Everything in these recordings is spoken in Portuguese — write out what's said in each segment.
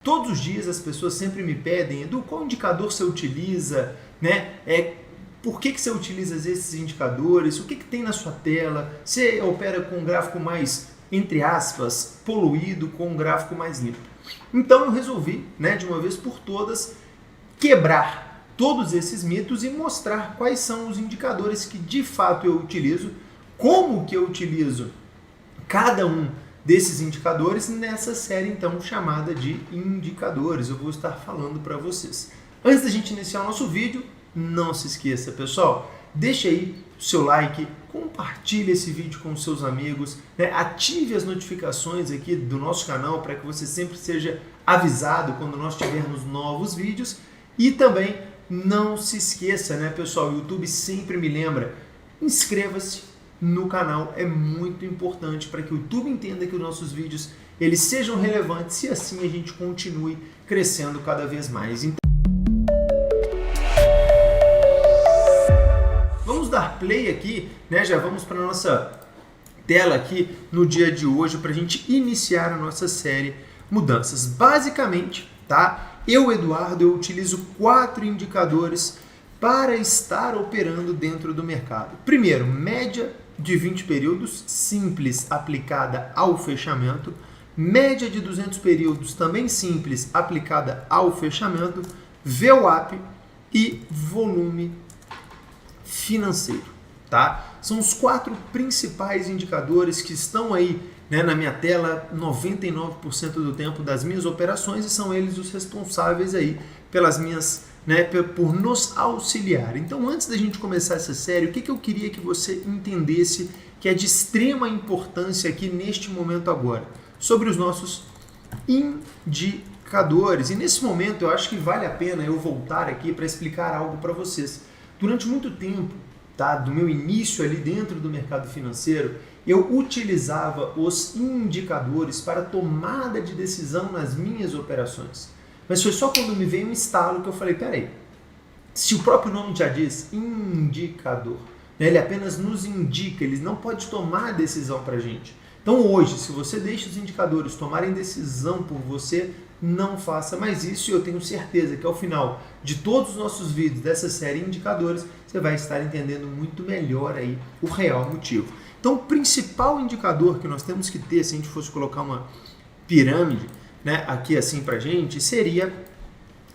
Todos os dias as pessoas sempre me pedem, Edu, qual indicador você utiliza, né? Por que você utiliza esses indicadores? O que tem na sua tela? Você opera com um gráfico mais, entre aspas, poluído, com um gráfico mais limpo? Então eu resolvi, né, de uma vez por todas, quebrar todos esses mitos e mostrar quais são os indicadores que de fato eu utilizo, como que eu utilizo cada um desses indicadores nessa série então chamada de indicadores. Eu vou estar falando para vocês. Antes da gente iniciar o nosso vídeo, não se esqueça, pessoal, deixa aí o seu like, compartilhe esse vídeo com os seus amigos, né? Ative as notificações aqui do nosso canal para que você sempre seja avisado quando nós tivermos novos vídeos. E também não se esqueça, né, pessoal, o YouTube sempre me lembra, inscreva-se no canal, é muito importante para que o YouTube entenda que os nossos vídeos eles sejam relevantes e assim a gente continue crescendo cada vez mais. Então, vamos dar play aqui, né? Já vamos para a nossa tela aqui no dia de hoje para a gente iniciar a nossa série Mudanças. Basicamente, tá? Eduardo, eu utilizo 4 indicadores para estar operando dentro do mercado. Primeiro, média de 20 períodos, simples, aplicada ao fechamento. Média de 200 períodos, também simples, aplicada ao fechamento. VWAP e volume financeiro, tá? São os 4 principais indicadores que estão aí, né, na minha tela 99% do tempo das minhas operações e são eles os responsáveis aí pelas minhas, né, por nos auxiliar. Então, antes da gente começar essa série, o que eu queria que você entendesse que é de extrema importância aqui neste momento agora, sobre os nossos indicadores. E nesse momento eu acho que vale a pena eu voltar aqui para explicar algo para vocês. Durante muito tempo, tá, do meu início ali dentro do mercado financeiro, eu utilizava os indicadores para tomada de decisão nas minhas operações. Mas foi só quando me veio um estalo que eu falei, peraí, se o próprio nome já diz indicador, né, ele apenas nos indica, ele não pode tomar decisão para a gente. Então hoje, se você deixa os indicadores tomarem decisão por você, não faça mais isso e eu tenho certeza que ao final de todos os nossos vídeos dessa série Indicadores, você vai estar entendendo muito melhor aí o real motivo. Então o principal indicador que nós temos que ter, se a gente fosse colocar uma pirâmide, né, aqui assim pra gente, seria,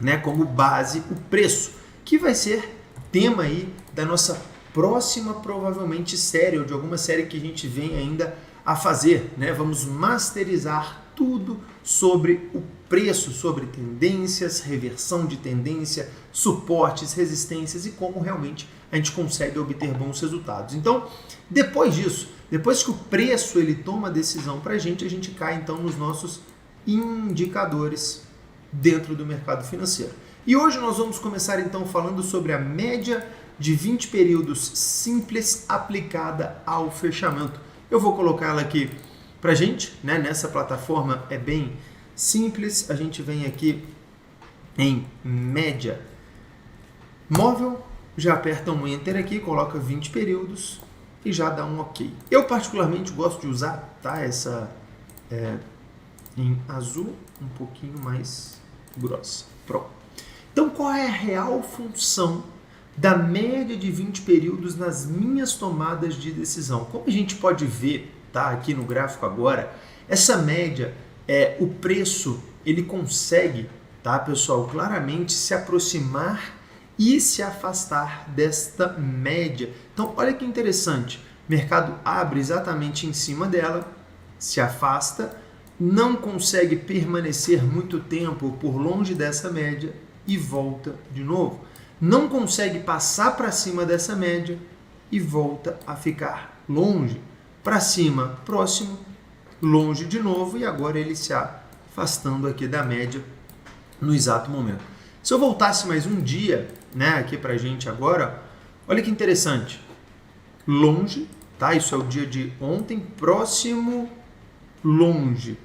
né, como base o preço, que vai ser tema aí da nossa próxima, provavelmente, série, ou de alguma série que a gente vem ainda a fazer, né? Vamos masterizar tudo sobre o preço, sobre tendências, reversão de tendência, suportes, resistências e como realmente a gente consegue obter bons resultados. Então, depois disso, depois que o preço ele toma a decisão pra gente, a gente cai então nos nossos indicadores dentro do mercado financeiro. E hoje nós vamos começar então falando sobre a média de 20 períodos simples aplicada ao fechamento. Eu vou colocar ela aqui pra gente, né? Nessa plataforma é bem simples, a gente vem aqui em média móvel, já aperta um Enter aqui, coloca 20 períodos e já dá um OK. Eu particularmente gosto de usar, tá, essa em azul, um pouquinho mais grossa. Pronto. Então, qual é a real função da média de 20 períodos nas minhas tomadas de decisão? Como a gente pode ver, tá, aqui no gráfico agora, essa média, o preço, ele consegue, tá, pessoal, claramente se aproximar e se afastar desta média. Então, olha que interessante. O mercado abre exatamente em cima dela, se afasta, não consegue permanecer muito tempo por longe dessa média e volta de novo. Não consegue passar para cima dessa média e volta a ficar longe. Para cima, próximo, longe de novo e agora ele se afastando aqui da média no exato momento. Se eu voltasse mais um dia, né, aqui para a gente agora, olha que interessante. Longe, tá? Isso é o dia de ontem, próximo, longe.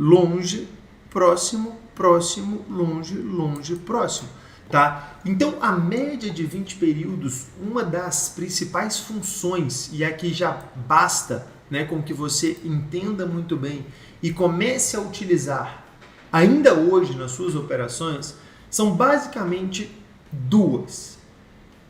Longe, próximo, próximo, longe, longe, próximo. Tá? Então, a média de 20 períodos, uma das principais funções, e aqui já basta, né, com que você entenda muito bem e comece a utilizar ainda hoje nas suas operações são basicamente duas.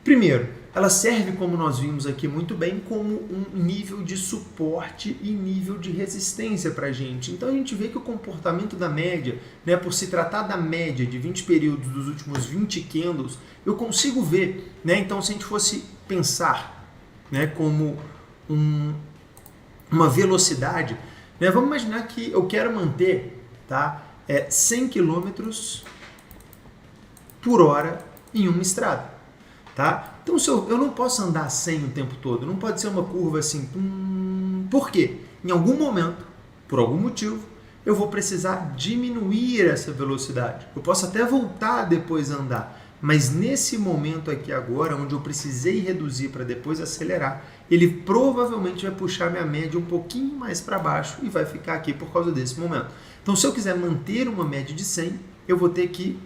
Primeiro, ela serve, como nós vimos aqui muito bem, como um nível de suporte e nível de resistência para a gente. Então a gente vê que o comportamento da média, né, por se tratar da média de 20 períodos dos últimos 20 candles, eu consigo ver, né, então se a gente fosse pensar, né, como uma velocidade, né, vamos imaginar que eu quero manter, tá, 100 km por hora em uma estrada. Tá? Então eu não posso andar 100 o tempo todo, não pode ser uma curva assim. Por quê? Em algum momento, por algum motivo, eu vou precisar diminuir essa velocidade. Eu posso até voltar depois a andar, mas nesse momento aqui agora, onde eu precisei reduzir para depois acelerar, ele provavelmente vai puxar minha média um pouquinho mais para baixo e vai ficar aqui por causa desse momento. Então se eu quiser manter uma média de 100, eu vou ter que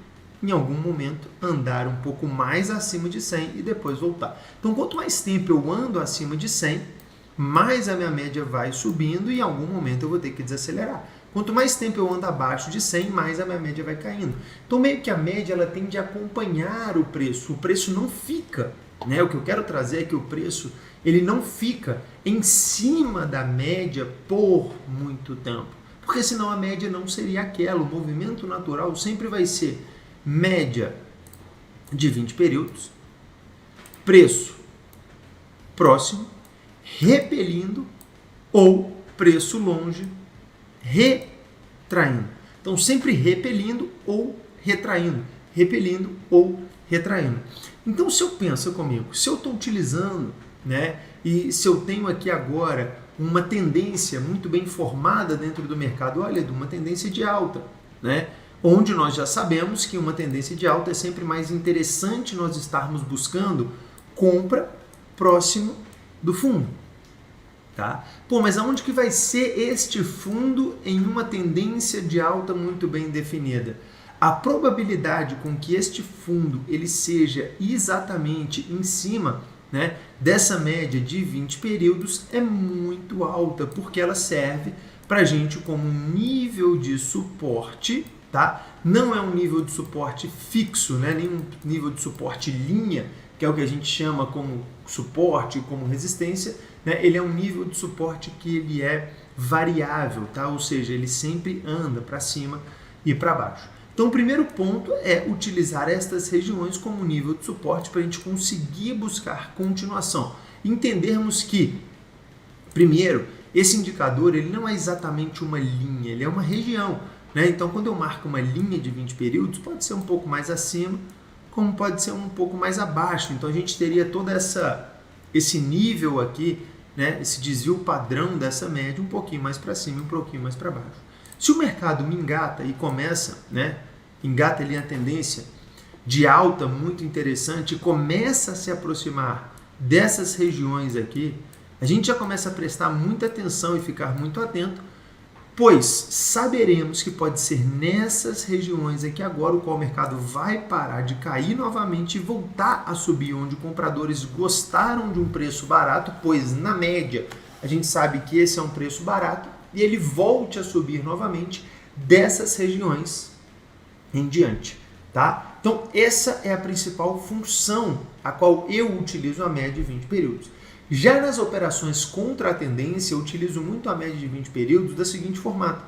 em algum momento andar um pouco mais acima de 100 e depois voltar. Então, quanto mais tempo eu ando acima de 100, mais a minha média vai subindo e em algum momento eu vou ter que desacelerar. Quanto mais tempo eu ando abaixo de 100, mais a minha média vai caindo. Então, meio que a média ela tende a acompanhar o preço não fica, né? O que eu quero trazer é que o preço ele não fica em cima da média por muito tempo, porque senão a média não seria aquela. O movimento natural sempre vai ser média de 20 períodos, preço próximo, repelindo ou preço longe, retraindo. Então, sempre repelindo ou retraindo, repelindo ou retraindo. Então, se eu penso comigo, se eu estou utilizando, né, e se eu tenho aqui agora uma tendência muito bem formada dentro do mercado, olha, de uma tendência de alta, né, onde nós já sabemos que uma tendência de alta é sempre mais interessante nós estarmos buscando compra próximo do fundo. Tá? Pô, mas aonde que vai ser este fundo em uma tendência de alta muito bem definida? A probabilidade com que este fundo ele seja exatamente em cima, né, dessa média de 20 períodos é muito alta, porque ela serve para a gente como um nível de suporte. Tá? Não é um nível de suporte fixo, né? Nem um nível de suporte linha, que é o que a gente chama como suporte, como resistência, né? Ele é um nível de suporte que ele é variável, tá? Ou seja, ele sempre anda para cima e para baixo. Então, o primeiro ponto é utilizar estas regiões como nível de suporte para a gente conseguir buscar continuação. Entendermos que, primeiro, esse indicador ele não é exatamente uma linha, ele é uma região. Né? Então, quando eu marco uma linha de 20 períodos, pode ser um pouco mais acima, como pode ser um pouco mais abaixo. Então, a gente teria todo esse nível aqui, né? Esse desvio padrão dessa média, um pouquinho mais para cima e um pouquinho mais para baixo. Se o mercado me engata e começa, né? Engata ali a tendência de alta muito interessante e começa a se aproximar dessas regiões aqui, a gente já começa a prestar muita atenção e ficar muito atento, pois saberemos que pode ser nessas regiões aqui agora o qual o mercado vai parar de cair novamente e voltar a subir, onde compradores gostaram de um preço barato, pois na média a gente sabe que esse é um preço barato, e ele volte a subir novamente dessas regiões em diante. Tá? Então essa é a principal função a qual eu utilizo a média de 20 períodos. Já nas operações contra a tendência, eu utilizo muito a média de 20 períodos da seguinte formato.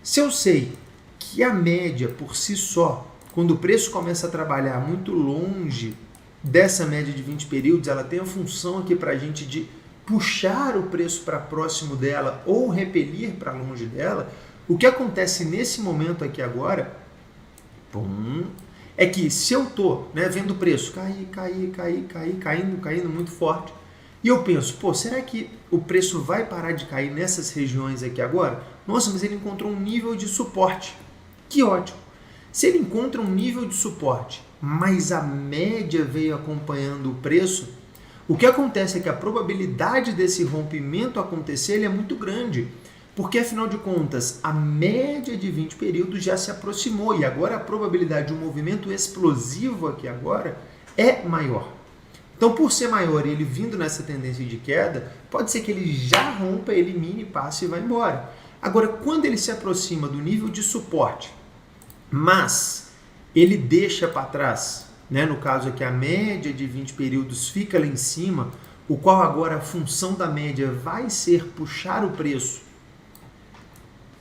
Se eu sei que a média por si só, quando o preço começa a trabalhar muito longe dessa média de 20 períodos, ela tem a função aqui para a gente de puxar o preço para próximo dela ou repelir para longe dela, o que acontece nesse momento aqui agora, é que se eu estou, né, vendo o preço caindo muito forte, e eu penso, pô, será que o preço vai parar de cair nessas regiões aqui agora? Nossa, mas ele encontrou um nível de suporte. Que ótimo! Se ele encontra um nível de suporte, mas a média veio acompanhando o preço, o que acontece é que a probabilidade desse rompimento acontecer ele é muito grande, porque afinal de contas a média de 20 períodos já se aproximou e agora a probabilidade de um movimento explosivo aqui agora é maior. Então, por ser maior e ele vindo nessa tendência de queda, pode ser que ele já rompa, elimine, passe e vá embora. Agora, quando ele se aproxima do nível de suporte, mas ele deixa para trás, né? No caso aqui a média de 20 períodos fica lá em cima, o qual agora a função da média vai ser puxar o preço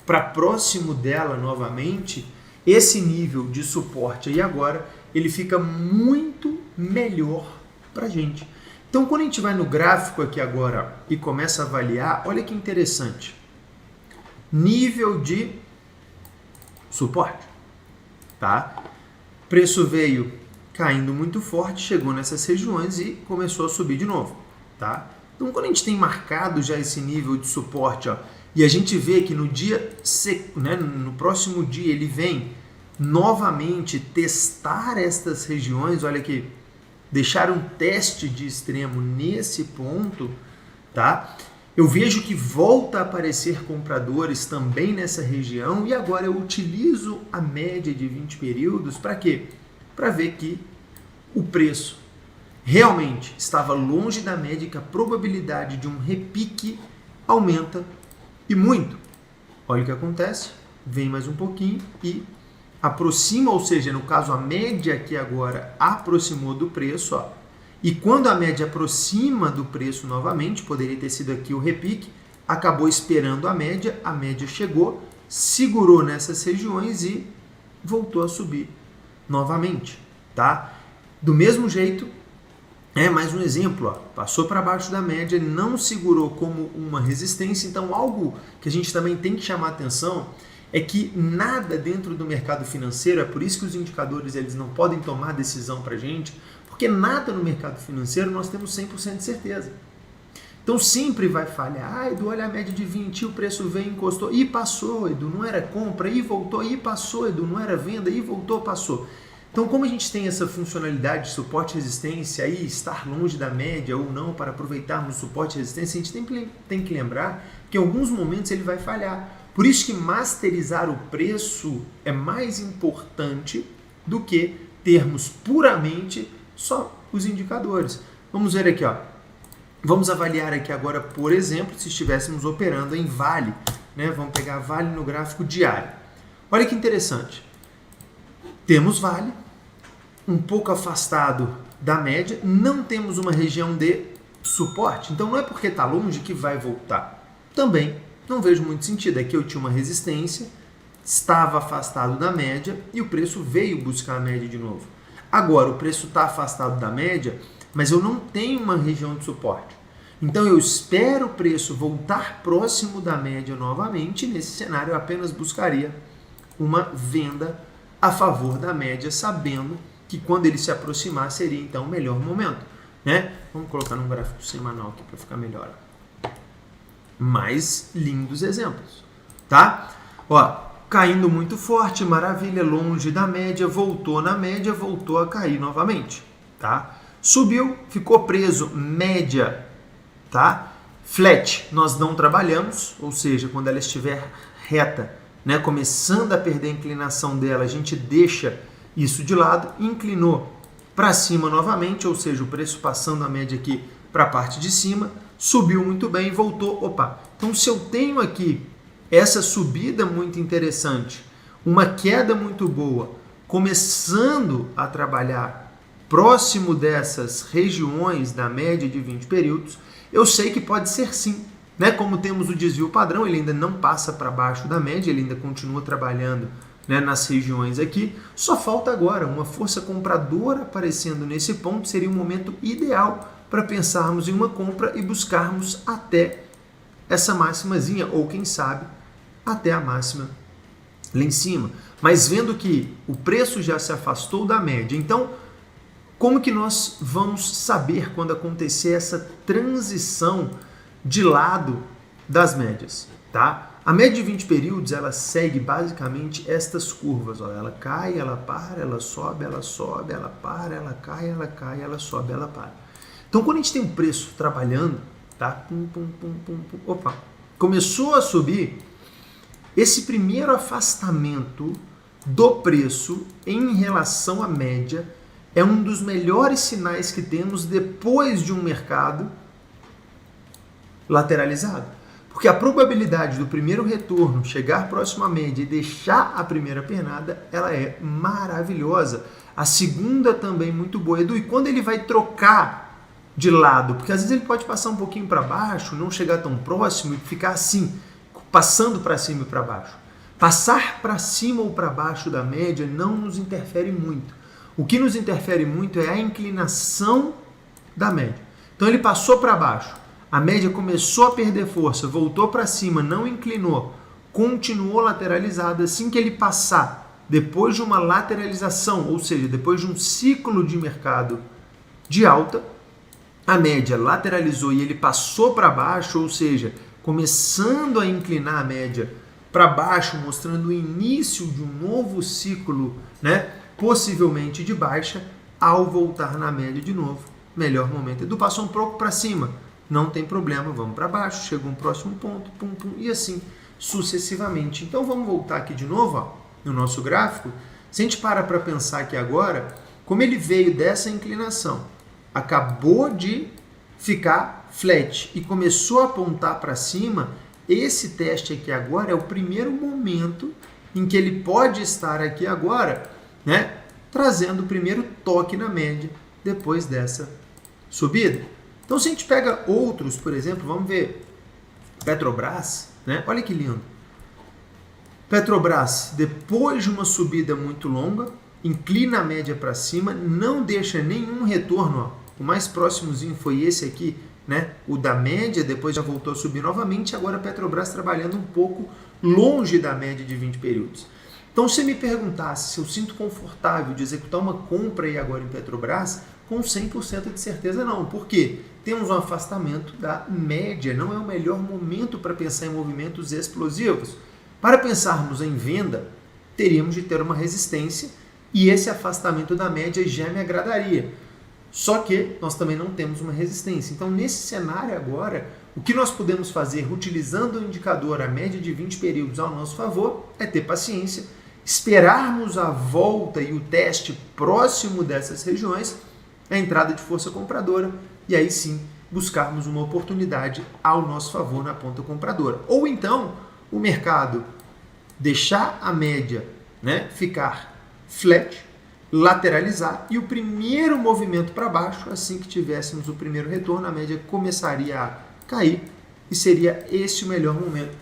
para próximo dela novamente. Esse nível de suporte aí agora ele fica muito melhor para a gente. Então quando a gente vai no gráfico aqui agora e começa a avaliar, olha que interessante, nível de suporte, tá? Preço veio caindo muito forte, chegou nessas regiões e começou a subir de novo, tá? Então quando a gente tem marcado já esse nível de suporte, ó, e a gente vê que no dia, né, no próximo dia ele vem novamente testar estas regiões, olha aqui, deixar um teste de extremo nesse ponto, tá? Eu vejo que volta a aparecer compradores também nessa região e agora eu utilizo a média de 20 períodos para quê? Para ver que o preço realmente estava longe da média e que a probabilidade de um repique aumenta e muito. Olha o que acontece, vem mais um pouquinho e aproxima, ou seja, no caso a média aqui agora aproximou do preço, ó. E quando a média aproxima do preço novamente, poderia ter sido aqui o repique, acabou esperando a média chegou, segurou nessas regiões e voltou a subir novamente, tá? Do mesmo jeito, mais um exemplo, ó, passou para baixo da média, não segurou como uma resistência, então algo que a gente também tem que chamar atenção é que nada dentro do mercado financeiro, é por isso que os indicadores eles não podem tomar decisão para a gente, porque nada no mercado financeiro nós temos 100% de certeza. Então sempre vai falhar. Edu, olha a média de 20, o preço veio, encostou, e passou, Edu, não era compra, e voltou, e passou, Edu, não era venda, e voltou, passou. Então como a gente tem essa funcionalidade de suporte e resistência, aí estar longe da média ou não para aproveitarmos o suporte e resistência, a gente tem que lembrar que em alguns momentos ele vai falhar. Por isso que masterizar o preço é mais importante do que termos puramente só os indicadores. Vamos ver aqui, ó. Vamos avaliar aqui agora, por exemplo, se estivéssemos operando em Vale, né? Vamos pegar Vale no gráfico diário. Olha que interessante. Temos Vale um pouco afastado da média, não temos uma região de suporte, então não é porque está longe que vai voltar. Também não vejo muito sentido. Aqui eu tinha uma resistência, estava afastado da média e o preço veio buscar a média de novo. Agora o preço está afastado da média, mas eu não tenho uma região de suporte. Então eu espero o preço voltar próximo da média novamente. Nesse cenário eu apenas buscaria uma venda a favor da média, sabendo que quando ele se aproximar seria então o melhor momento, né? Vamos colocar num gráfico semanal aqui para ficar melhor. Mais lindos exemplos, tá? Ó, caindo muito forte, maravilha, longe da média, voltou na média, voltou a cair novamente, tá? Subiu, ficou preso, média, tá? Flat, nós não trabalhamos, ou seja, quando ela estiver reta, né, começando a perder a inclinação dela, a gente deixa isso de lado, inclinou para cima novamente, ou seja, o preço passando a média aqui para a parte de cima, subiu muito bem, voltou, opa. Então se eu tenho aqui essa subida muito interessante, uma queda muito boa, começando a trabalhar próximo dessas regiões da média de 20 períodos, eu sei que pode ser sim, né? Como temos o desvio padrão, ele ainda não passa para baixo da média, ele ainda continua trabalhando, né, nas regiões aqui, só falta agora uma força compradora aparecendo nesse ponto, seria o momento ideal para pensarmos em uma compra e buscarmos até essa máximazinha, ou quem sabe, até a máxima lá em cima. Mas vendo que o preço já se afastou da média, então como que nós vamos saber quando acontecer essa transição de lado das médias, tá? A média de 20 períodos, ela segue basicamente estas curvas, ó. Ela cai, ela para, ela sobe, ela sobe, ela para, ela cai, ela sobe, ela para. Então, quando a gente tem um preço trabalhando, tá? Pum, pum, pum, pum, pum, opa, começou a subir, esse primeiro afastamento do preço em relação à média é um dos melhores sinais que temos depois de um mercado lateralizado. Porque a probabilidade do primeiro retorno chegar próximo à média e deixar a primeira pernada, ela é maravilhosa. A segunda também muito boa. Edu, e quando ele vai trocar de lado? Porque às vezes ele pode passar um pouquinho para baixo, não chegar tão próximo e ficar assim, passando para cima e para baixo. Passar para cima ou para baixo da média não nos interfere muito. O que nos interfere muito é a inclinação da média. Então ele passou para baixo, a média começou a perder força, voltou para cima, não inclinou, continuou lateralizada. Assim que ele passar, depois de uma lateralização, ou seja, depois de um ciclo de mercado de alta, a média lateralizou e ele passou para baixo, ou seja, começando a inclinar a média para baixo, mostrando o início de um novo ciclo, né, possivelmente de baixa. Ao voltar na média de novo, melhor momento. Edu, passou um pouco para cima, não tem problema, vamos para baixo, chega um próximo ponto, pum, pum, e assim sucessivamente. Então vamos voltar aqui de novo, ó, no nosso gráfico. Se a gente para pensar aqui agora, como ele veio dessa inclinação, acabou de ficar flat e começou a apontar para cima, esse teste aqui agora é o primeiro momento em que ele pode estar aqui agora, né, trazendo o primeiro toque na média depois dessa subida. Então, se a gente pega outros, por exemplo, vamos ver Petrobras, né? Olha que lindo. Petrobras, depois de uma subida muito longa, inclina a média para cima, não deixa nenhum retorno. Ó. O mais próximozinho foi esse aqui, né? O da média, depois já voltou a subir novamente. Agora a Petrobras trabalhando um pouco longe da média de 20 períodos. Então, se me perguntasse se eu sinto confortável de executar uma compra aí agora em Petrobras, com 100% de certeza não. Por quê? Temos um afastamento da média, não é o melhor momento para pensar em movimentos explosivos. Para pensarmos em venda, teríamos de ter uma resistência e esse afastamento da média já me agradaria. Só que nós também não temos uma resistência. Então, nesse cenário agora, o que nós podemos fazer utilizando o indicador a média de 20 períodos ao nosso favor é ter paciência, esperarmos a volta e o teste próximo dessas regiões, a entrada de força compradora, e aí sim buscarmos uma oportunidade ao nosso favor na ponta compradora. Ou então, o mercado deixar a média, né, ficar flat, lateralizar, e o primeiro movimento para baixo, assim que tivéssemos o primeiro retorno, a média começaria a cair e seria esse o melhor momento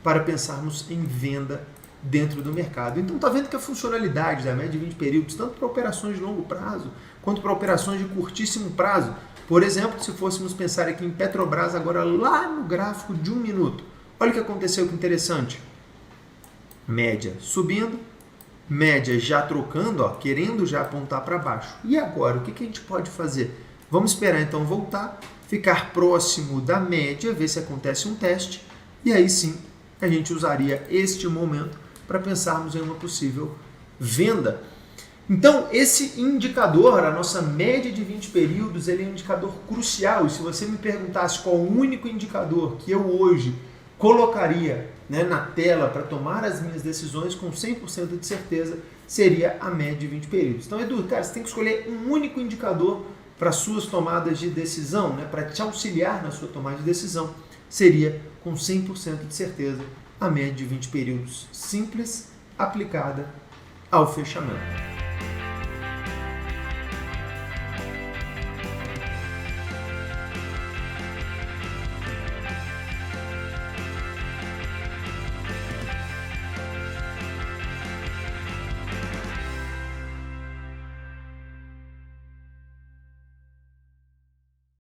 para pensarmos em venda dentro do mercado. Então está vendo que a funcionalidade da média de 20 períodos, tanto para operações de longo prazo, quanto para operações de curtíssimo prazo. Por exemplo, se fôssemos pensar aqui em Petrobras agora lá no gráfico de 1 minuto, olha o que aconteceu, que interessante. Média subindo, média já trocando, ó, querendo já apontar para baixo. E agora, o que a gente pode fazer? Vamos esperar então voltar, ficar próximo da média, ver se acontece um teste, e aí sim a gente usaria este momento para pensarmos em uma possível venda. Então, esse indicador, a nossa média de 20 períodos, ele é um indicador crucial. E se você me perguntasse qual o único indicador que eu hoje colocaria, né, na tela para tomar as minhas decisões, com 100% de certeza, seria a média de 20 períodos. Então, Edu, cara, você tem que escolher um único indicador para suas tomadas de decisão, né, para te auxiliar na sua tomada de decisão, seria com 100% de certeza a média de 20 períodos simples aplicada ao fechamento.